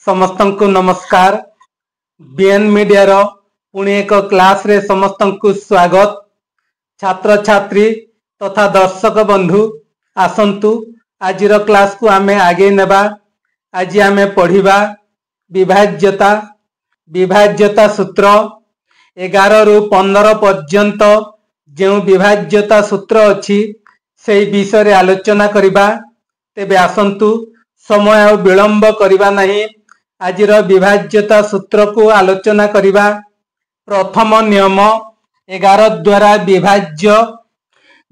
समस्तंकु नमस्कार। BN media रो पुणी एक क्लास रे समस्तंकु स्वागत। छात्र छात्री तथा दर्शक बंधु आसंतु आज रो क्लास को आमे आगे नेबा। आज आमे पढ़िबा विभाज्यता विभाज्यता सूत्र 11 रु 15 पर्यंत जो विभाज्यता सूत्र अछि सेही विषय रे आलोचना करिबा। तेबे आसंतु समय और विलंब करिबा नहीं। आज विभाज्यता सूत्र को आलोचना करिबा। प्रथम नियम 11 द्वारा विभाज्य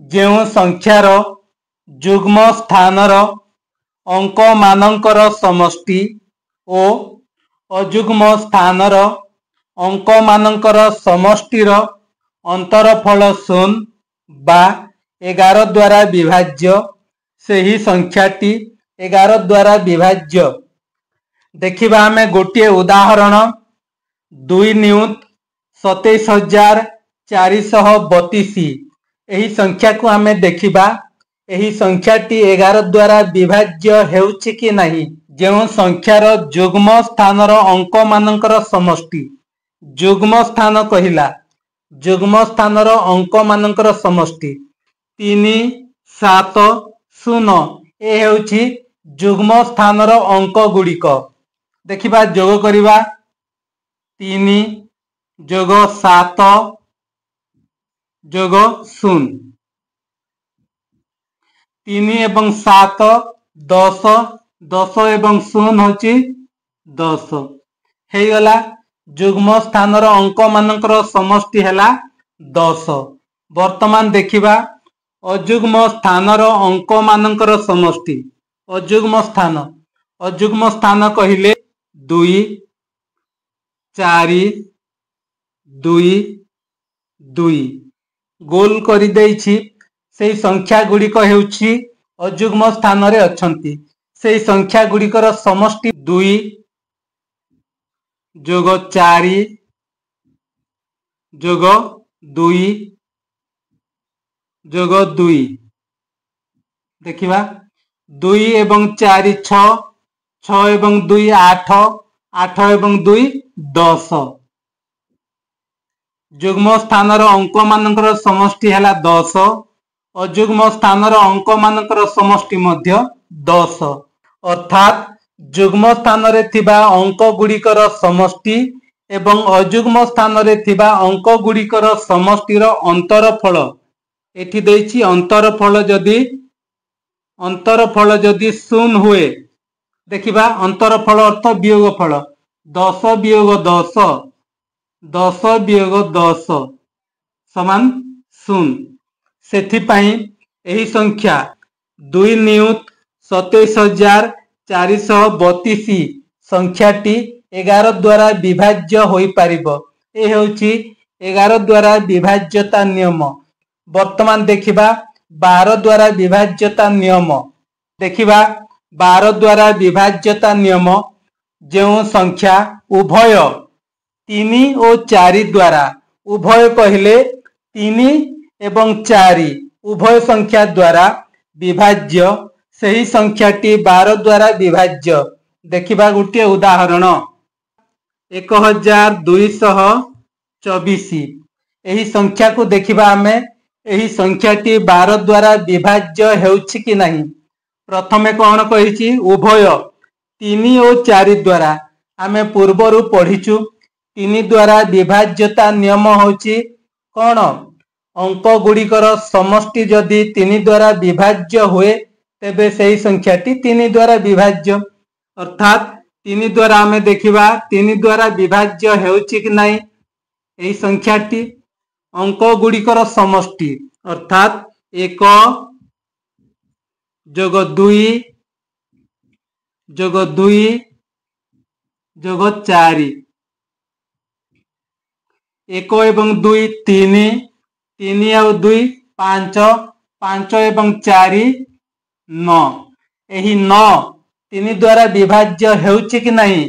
जो संख्यार जुग्म स्थानर अंक मानकर समष्टि और अजुग्म स्थानर अंक मानकर समष्टिर अंतरफल शून्य बा 11 द्वारा विभाज्य सही संख्याटी 11 द्वारा विभाज्य। देखिबा हमें गोटे उदाहरण 2 नियुत 27,432 यही संख्या को हमें देखिबा। यही संख्याटी 11 द्वारा विभाज्य हेउछि कि नहीं। जो संख्यार जुग्म स्थानर अंक मानकर समष्टि जुग्म स्थान कहिला जुग्म स्थानर अंक मानकर समष्टि 3 7 0 ए हेउछि जुग्म स्थानर अंक गुड़िक। देखिबा जोग करिबा 3 जोग 7 जोग 0 3 एवं 7 10 10 एवं 0 होछि 10 हे गला। जुग्म स्थानर अंक मानकर समष्टि हैला 10। वर्तमान देखिबा अजुग्म स्थानर अंक मानकर समष्टि अजुग्म स्थान कहिले 2 4 2 2 गोल करि दैछि। सेही संख्या गुड़िक हेउछि अजुग्म स्थान रे अछंती। सेही संख्या गुड़िकर समष्टि 2 जोग 4 जोग 2 जोग 2। देखिबा 2 एवं 4 6 6 एवं 2 8 8 एवं 2 10। जुग्म स्थानर अंक मानकर समष्टि हैला 10 अजुग्म स्थानर अंक मानकर समष्टि मध्य 10। अर्थात जुग्म स्थान रे थिबा अंक गुड़िकर समष्टि एवं अजुग्म स्थान रे थिबा अंक गुड़िकर समष्टिर अंतरफल एठी देछि। अंतरफल जदि 0 हुए देखिबा अंतरफल अर्थ वियोगफल 10 वियोग 10 10 वियोग 10 समान 0। सेथिपाई एही संख्या 2 नियुत 27,432 संख्याटी 11 द्वारा विभाज्य होई पारिबो। ए हेउछि 11 द्वारा विभाज्यता नियम। वर्तमान देखिबा 12 द्वारा विभाज्यता नियम। देखिबा 12 द्वारा विभाज्यता नियम जो संख्या उभय 3 और 4 द्वारा उभय कहले 3 एवं 4 उभय संख्या द्वारा विभाज्य सही संख्याटी 12 द्वारा विभाज्य। देखिबा गोटे उदाहरण 1224 यही संख्या को देखिबा हमें यही संख्याटी 12 द्वारा विभाज्य हेउछि कि नहीं। प्रथमे कौन कहिछि उभय 3 और 4 द्वारा आमे पूर्वरु पढ़िचु 3 द्वारा विभाज्यता नियम होछि कौन अंक गुड़िकर समष्टि जदि 3 द्वारा विभाज्य हुए तेबे सही संख्याटी 3 द्वारा विभाज्य। अर्थात 3 द्वारा आमे देखिबा 3 द्वारा विभाज्य हेउछि कि नहीं एही संख्याटी अंक गुड़िकर समष्टि अर्थात 1 जोग 2 जोग 2 जोग 4 1 एवं 2 3 3 और 2 5 5 एवं 4 9 एही 9 3 द्वारा विभाज्य हेउछि कि नहीं।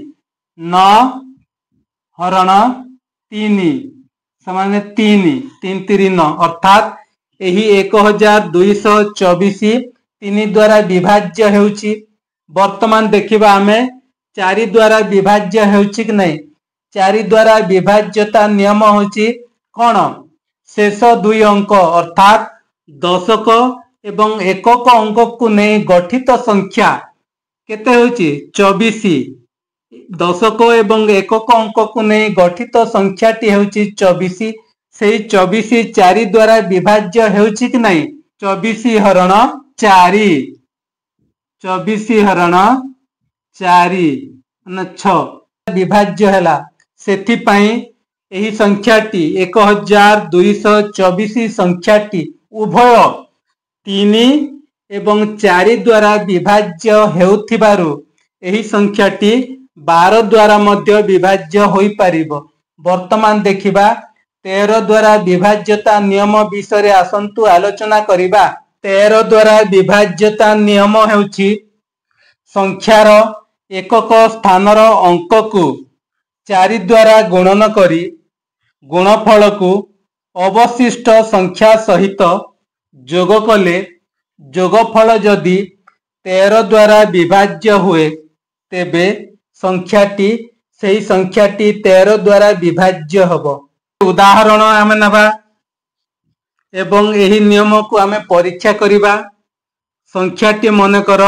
9 हरण 3 समान 3 3 3 9 अर्थात एही 1224 3 द्वारा विभाज्य हेउछि। वर्तमान देखिबा हमें चारि द्वारा विभाज्य हेउछि कि नहीं। चारि द्वारा विभाज्यता नियम होछि कौन, शेष दुई अंक अर्थात दशक एवं एकक अंक को नहीं गठित संख्या केते होछि 24। दशक एवं एकक अंक को नहीं गठित संख्याटी होछि 24। से 24 चारि द्वारा विभाज्य हेउछि कि नहीं। 24 हरण 4, 24 हरण 4 6 विभाज्य हैला। सेथि पई एही संख्याटी 1224 संख्याटी उभय 3 एवं 4 द्वारा विभाज्य हेउथिबारु एही संख्याटी 12 द्वारा मध्य विभाज्य होई परिबो। वर्तमान देखिबा 13 द्वारा विभाज्यता नियम विषय आसंतु आलोचना करिबा। 13 द्वारा विभाज्यता नियम हेउछि संख्यार एकक स्थानर अंक को 4 द्वारा गुणन करी गुणफल को अवशिष्ट संख्या सहित जोग कले जोगफल जदि 13 द्वारा विभाज्य हुए तेबे संख्याटी सही संख्याटी 13 द्वारा विभाज्य हबो। उदाहरण आमे नबा एवं एही नियम को आमे परीक्षा करिबा। संख्याटी मन कर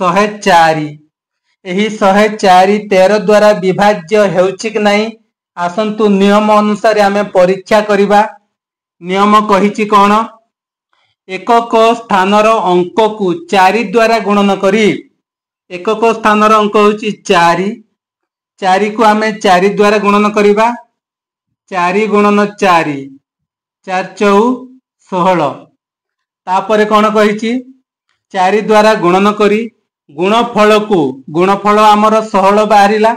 104। एही 104 13 द्वारा विभाज्य हेउछि कि नहीं। आसंतु नियम अनुसार आमे परीक्षा करिबा। नियम कहिछि कोन, एकक स्थानर अंक को 4 द्वारा गुणन करी एकक स्थानर अंक होछि 4। 4 को आमे 4 द्वारा गुणन करिबा। 4 गुणन 4 4 4 16। तापरे कोन कहिछि 4 द्वारा गुणन करी गुणफल आमर 16 बाहरिला।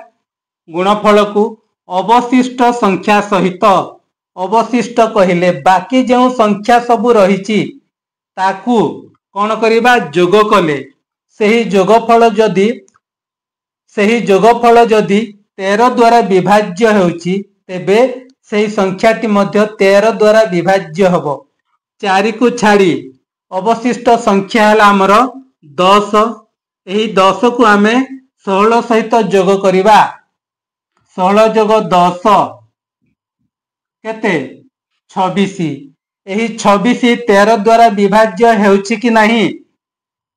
गुणफल को अवशिष्ट संख्या सहित, अवशिष्ट कहिले बाकी जो संख्या सबु रहिछि ताकू कोन करिबा जोग कले सही जोगफल जदि 13 द्वारा विभाज्य हेउछि तेबे सही संख्याटी मध्य 13 द्वारा विभाज्य हबो। 4 को छाड़ी अवशिष्ट संख्या है आमर 10। यही 10 को आमे 16 सहित जोग करिबा। 16 जोग 10 केते 26। यही 26 13 द्वारा विभाज्य हेउछि कि नहीं।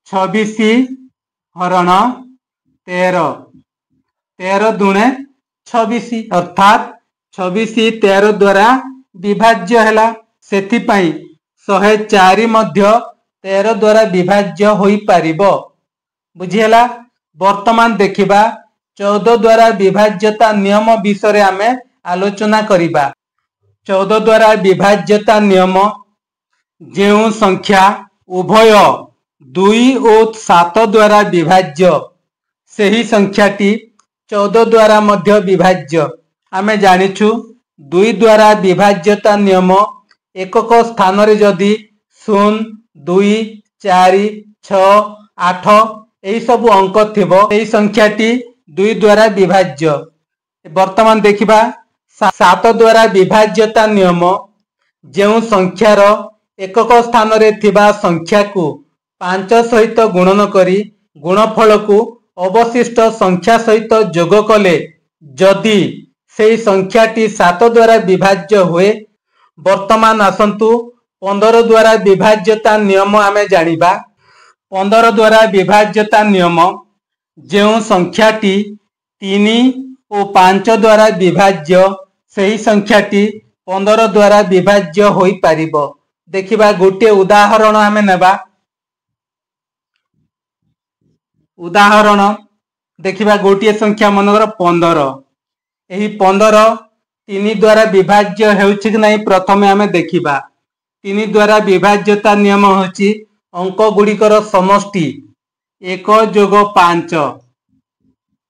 26 हरण 13 13 दुणे 26 अर्थात 26 13 द्वारा विभाज्य हैला। सेथि पई 104 मध्य 13 द्वारा विभाज्य होई पारिबो। बुझिहेला। वर्तमान देखिबा 14 द्वारा विभाज्यता नियम विषय आमे आलोचना करिबा। 14 द्वारा विभाज्यता नियम जेउ संख्या उभय 2 और 7 द्वारा विभाज्य सही संख्याटी 14 द्वारा मध्य विभाज्य। आमे जानिछु 2 द्वारा विभाज्यता नियम एकक स्थान रे जदि 0 2 4 6 8 एही सब अंक थिबो एही संख्याटी 2 द्वारा विभाज्य। वर्तमान देखिबा 7 द्वारा विभाज्यता नियम जेउ संख्यार एकक स्थान रे थिबा संख्या को 5 सहित गुणन करी गुणफल को अवशिष्ट संख्या सहित जोग कले जदि सेही संख्याटी 7 द्वारा विभाज्य हुए। वर्तमान आसंतु 15 द्वारा विभाज्यता नियम आमे जानिबा। 15 द्वारा विभाज्यता नियम जेउ संख्याटी 3 और 5 द्वारा विभाज्य सही संख्याटी 15 द्वारा विभाज्य होई पारिबो। देखिबा गोटे उदाहरण आमे नेबा। उदाहरण देखिबा गोटे संख्या मनकर 15। एही 15 3 द्वारा विभाज्य हेउछि कि नहीं प्रथमे आमे देखिबा। 3 द्वारा विभाज्यता नियम होछि अंक गुड़िकर समष्टि 1 जोग 5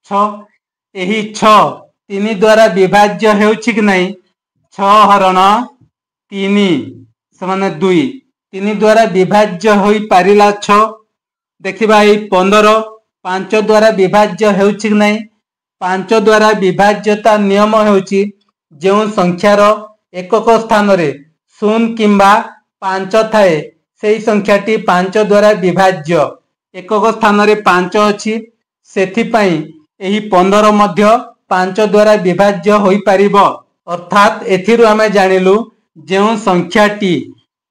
6। एही 6 3 द्वारा विभाज्य हेउछि कि नहीं 6 हरण 3 समान 2। 3 द्वारा विभाज्य होई पारिला 6। देखिबा एही 15 5 द्वारा विभाज्य हेउछि कि नहीं। 5 द्वारा विभाज्यता नियम हेउछि जेउ संख्यार एकक स्थान रे 0 किंबा 5 थाए सेही संख्याटी 5 द्वारा विभाज्य। एकक स्थान रे 5 अछि सेथि पई एही 15 मध्य 5 द्वारा विभाज्य होई परिबो। अर्थात एथिरु आमे जानिलु जेउ संख्याटी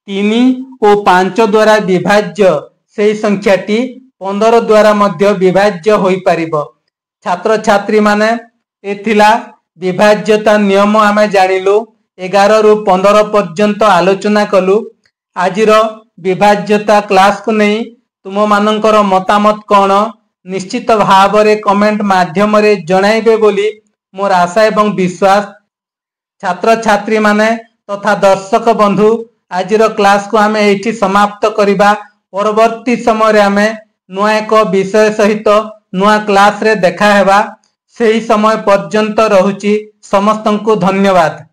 3 और 5 द्वारा विभाज्य सेही संख्याटी 15 द्वारा मध्य विभाज्य होई परिबो। छात्र छात्री माने एथिला विभाज्यता नियम आमे जानिलु। 11 रु 15 पर्यंत आलोचना कलु। आजिर विभाज्यता क्लास को नहीं तुम मानकर मतामत कौन निश्चित भाव रे कमेंट माध्यम रे जणाइबे बोली मोर आशा एवं विश्वास। छात्र छात्री माने तथा दर्शक बंधु आजिर क्लास को आमे एठी समाप्त करिबा। परवर्ती समय रे आमे नुआ एक विषय सहित नुआ क्लास रे देखा हेबा। सेही समय पर्यंत रहुची समस्तंकु धन्यवाद।